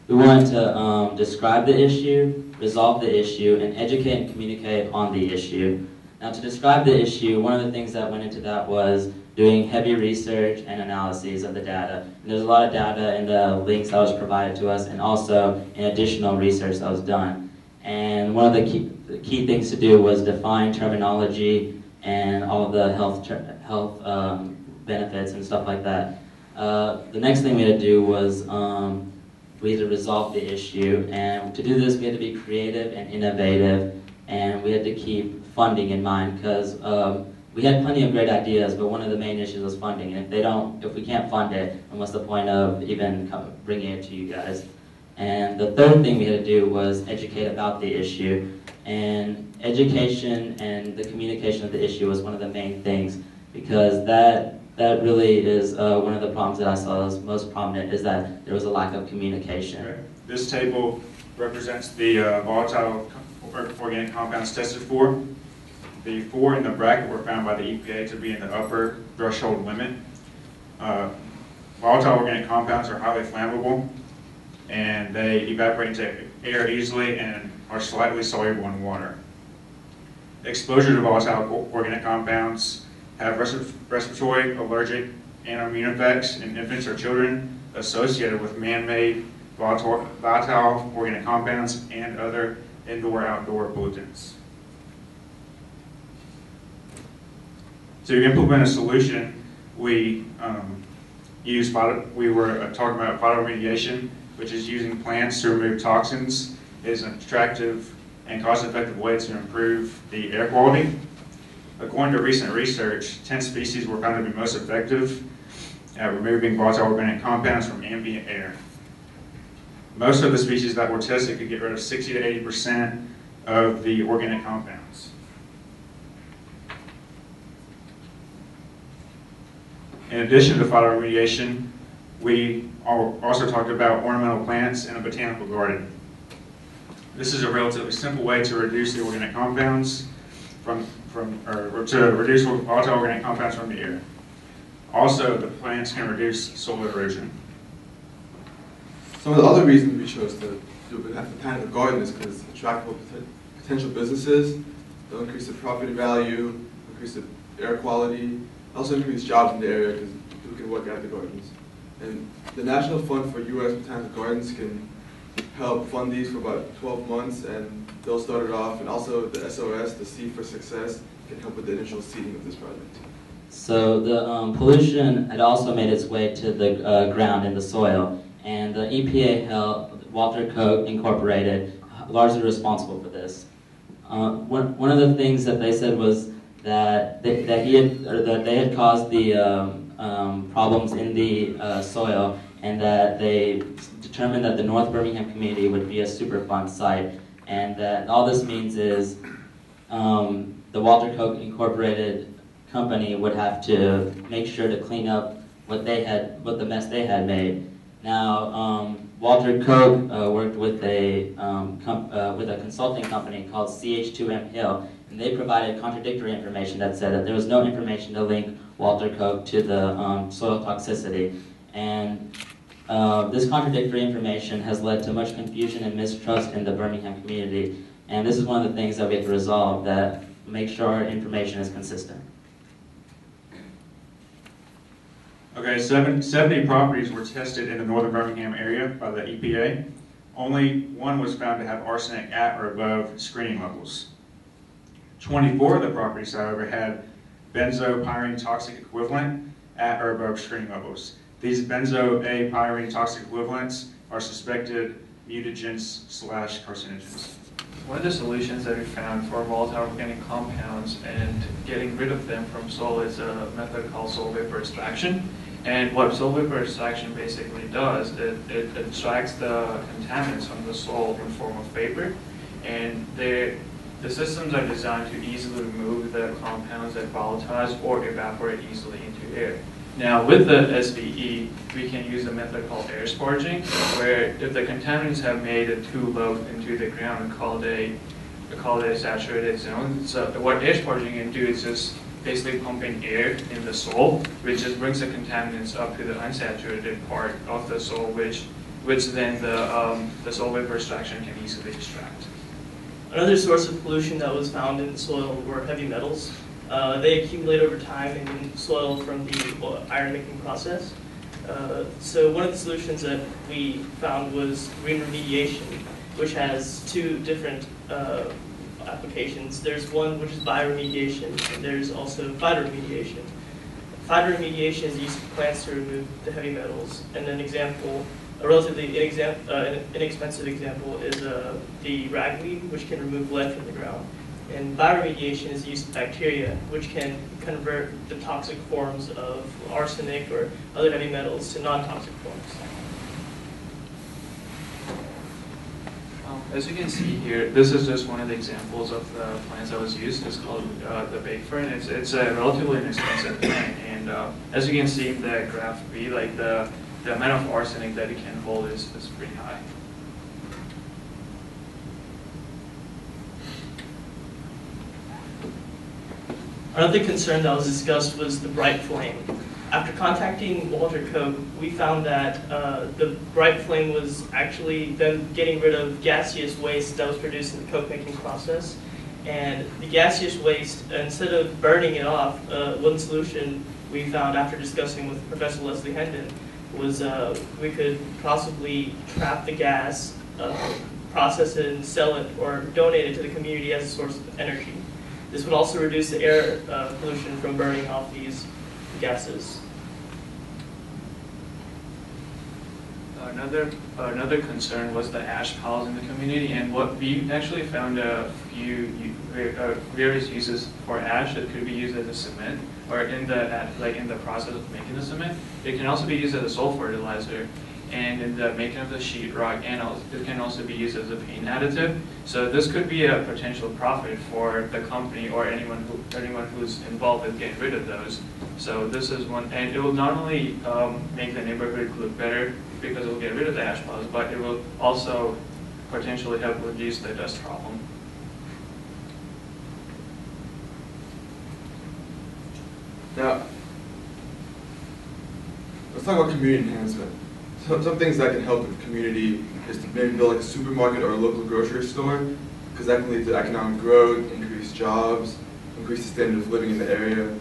We wanted to describe the issue, resolve the issue, and educate and communicate on the issue. Now, to describe the issue, one of the things that went into that was doing heavy research and analyses of the data. And there's a lot of data in the links that was provided to us, and also in additional research that was done. And one of the key things to do was define terminology and all of the health benefits and stuff like that. The next thing we had to do was we had to resolve the issue, and to do this we had to be creative and innovative, and we had to keep funding in mind, because we had plenty of great ideas, but one of the main issues was funding, and if we can't fund it, then what's the point of even bringing it to you guys? And the third thing we had to do was educate about the issue, and education and the communication of the issue was one of the main things, because that really is one of the problems that I saw as most prominent, is that there was a lack of communication. Okay. This table represents the volatile organic compounds tested for. The 4 in the bracket were found by the EPA to be in the upper threshold limit. Volatile organic compounds are highly flammable, and they evaporate into air easily and are slightly soluble in water. Exposure to volatile organic compounds have respiratory, allergic, and immune effects in infants or children associated with man-made volatile organic compounds and other indoor-outdoor pollutants. To implement a solution, we were talking about phytoremediation, which is using plants to remove toxins. It is an attractive and cost-effective way to improve the air quality. According to recent research, 10 species were found to be most effective at removing volatile organic compounds from ambient air. Most of the species that were tested could get rid of 60 to 80% of the organic compounds. In addition to phytoremediation, we also talked about ornamental plants in a botanical garden. This is a relatively simple way to reduce the organic compounds or to reduce volatile organic compounds from the air. Also, the plants can reduce soil erosion. Some of the other reasons we chose to do a botanical garden is because it's attractive potential businesses. They'll increase the property value, increase the air quality, also increase jobs in the area because people can work at the gardens. And the National Fund for U.S. Botanical Gardens can help fund these for about 12 months, and they'll start it off. And also the SOS, the Seed for Success, can help with the initial seeding of this project. So the pollution had also made its way to the ground and the soil, and the EPA held Walter Koch Incorporated largely responsible for this. One of the things that they said was that they had caused the problems in the soil, and that they determined that the North Birmingham community would be a Superfund site, and that all this means is the Walter Koch Incorporated company would have to make sure to clean up what the mess they had made. Now, Walter Koch worked with a consulting company called CH2M Hill, and they provided contradictory information that said that there was no information to link Walter Koch to the soil toxicity. And this contradictory information has led to much confusion and mistrust in the Birmingham community. And this is one of the things that we have to resolve, that make sure our information is consistent. Okay, 70 properties were tested in the northern Birmingham area by the EPA. Only 1 was found to have arsenic at or above screening levels. 24 of the properties, however, had benzopyrene toxic equivalent at or above screening levels. These benzo-A-pyrene toxic equivalents are suspected mutagens/carcinogens. One of the solutions that we found for volatile organic compounds and getting rid of them from soil is a method called soil vapor extraction. And what soil vapor extraction basically does, it extracts the contaminants from the soil in form of vapor. And the systems are designed to easily remove the compounds that volatilize or evaporate easily into air. Now, with the SVE, we can use a method called air sparging, where if the contaminants have made it too low into the ground, we call it a saturated zone. So what air sparging can do is just basically pumping air in the soil, which just brings the contaminants up to the unsaturated part of the soil, which which then the soil vapor extraction can easily extract. Another source of pollution that was found in the soil were heavy metals. They accumulate over time in soil from the iron making process. So one of the solutions that we found was green remediation, which has two different applications. There's one which is bioremediation, and there's also phytoremediation. Phytoremediation is used for plants to remove the heavy metals, and an example, a relatively inexpensive example is the ragweed, which can remove lead from the ground. And bioremediation is used of bacteria, which can convert the toxic forms of arsenic or other heavy metals to non-toxic forms. As you can see here, this is just one of the examples of the plants that was used. It's called the bake fern. It's a relatively inexpensive plant, and as you can see in the graph B, like the amount of arsenic that it can hold is pretty high. Another concern that was discussed was the bright flame. After contacting Walter Koch, we found that the bright flame was actually them getting rid of gaseous waste that was produced in the coke making process. And the gaseous waste, instead of burning it off, one solution we found after discussing with Professor Leslie Hendon was we could possibly trap the gas, process it and sell it, or donate it to the community as a source of energy. This would also reduce the air pollution from burning off these gases. Another concern was the ash piles in the community, and what we actually found a few various uses for ash. It could be used as a cement, or in the process of making the cement. It can also be used as a soil fertilizer, and in the making of the sheetrock, and it can also be used as a paint additive. So this could be a potential profit for the company or anyone who's involved with getting rid of those. So this is one, and it will not only make the neighborhood look better because it will get rid of the ash piles, but it will also potentially help reduce the dust problem. Now, let's talk about community enhancement. Some things that can help the community is to maybe build like a supermarket or a local grocery store, because that can lead to economic growth, increase jobs, increase the standard of living in the area.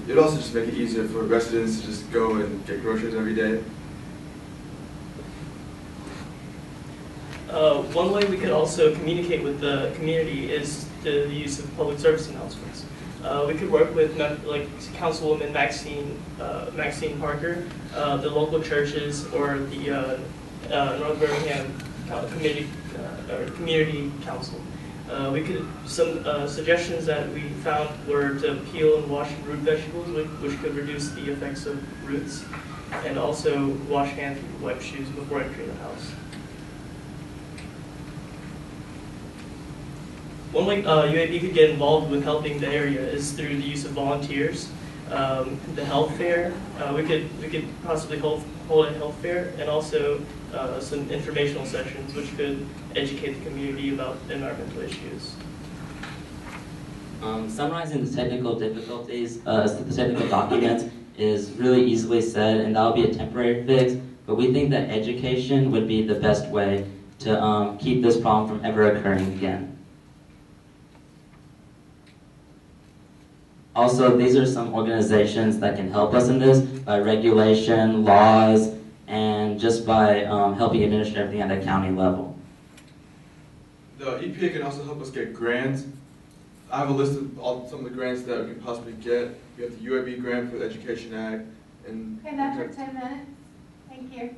It also just make it easier for residents to just go and get groceries every day. One way we could also communicate with the community is the use of public service announcements. We could work with like Councilwoman Maxine Parker, the local churches, or the North Birmingham Community Council. Some suggestions that we found were to peel and wash root vegetables, which could reduce the effects of roots, and also wash hands with wet shoes before entering the house. One way UAB could get involved with helping the area is through the use of volunteers. The health fair, we could possibly hold a health fair, and also some informational sessions which could educate the community about environmental issues. Summarizing the technical difficulties, the technical documents is really easily said, and that will be a temporary fix, but we think that education would be the best way to keep this problem from ever occurring again. Also, these are some organizations that can help us in this by regulation, laws, and just by helping administer everything at the county level. The EPA can also help us get grants. I have a list of some of the grants that we can possibly get. We have the UAB grant for the Education Act. And Okay, that's for 10 minutes. Thank you.